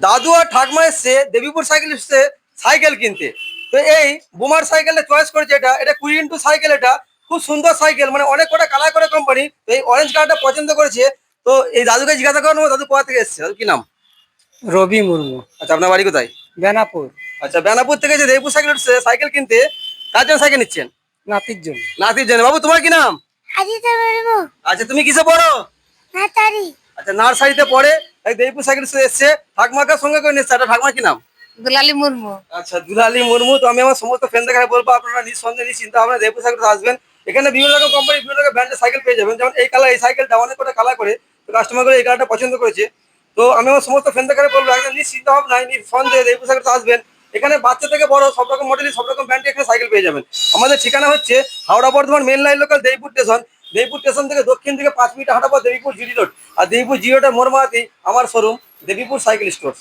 দাদু আর ঠাকমা এসছে দেবীপুর সাইকেল এসছে সাইকেল কিনতে। তো এই বুমার সাইকেলটা চয়েস করেছে, এটা 20 সাইকেল, এটা খুব সুন্দর সাইকেল, মানে অনেক কটা কালার করে কোম্পানি। তো এই অরেঞ্জ কালারটা পছন্দ করেছে। তো এই দাদুকে জিজ্ঞাসা করবো, দাদু কোথা থেকে এসছে, দাদু কি নাম? রবি মুর্মু, আচ্ছা, আপনার বাড়ি কোথায়? বেনাপুর। আচ্ছা, বেনাপুর থেকে যে দেবীপুর সাইকেল এসছে সাইকেল কিনতে, কার জন্য সাইকেল নিচ্ছেন? নাতির জন্য। নাতির জন্য। বাবু তোমার কি নাম? আজিতা মুর্মু। আচ্ছা, তুমি কিসে পড়ো? নাতারি। আচ্ছা, নার্সারিতে পড়ে। এই দেবীপুর সাইকেল এসছে, ঠাকমাকে সঙ্গে করে নিচ্ছে। একটা ঠাকমার কি নাম? দুলালী মুর্মু। আচ্ছা, দুলালী মুর্মু। তো আমি আমার সমস্ত ফ্রেন্ডদের কাছে বলবো, আপনারা নিঃসন্দেহে নিশ্চিন্তে আপনারা দেবপুর সাইকেল আসবেন। এখানে বিভিন্ন রকম কোম্পানি, বিভিন্ন রকম ব্র্যান্ডের সাইকেল পেয়ে যাবেন। যেমন এই কালার, এই সাইকেলটা অনেক কটা কালার করে, তো কাস্টমারগুলো এই কালারটা পছন্দ করেছে। তো আমি আমার সমস্ত ফ্রেন্ডদের কাছে বলবো, একদম নিশ্চিন্ত ভাবনায় নিঃসন্দেহে দেবপুর সাইকেল আসবেন। এখানে বাচ্চা থেকে বড় সব রকম মডেলের, সব রকম ব্র্যান্ডের এখানে সাইকেল পেয়ে যাবেন। আমাদের ঠিকানা হচ্ছে Howrah Bardhaman main line local Debipur station. Debipur station থেকে দক্ষিণ দিকে 5 মিনিট হাঁটা পর দেবীপুর জিডি রোড। আর দেবীপুর জিডি রোডের মোড় মারাতেই আমার শোরুম দেবীপুর সাইকেল স্টোর।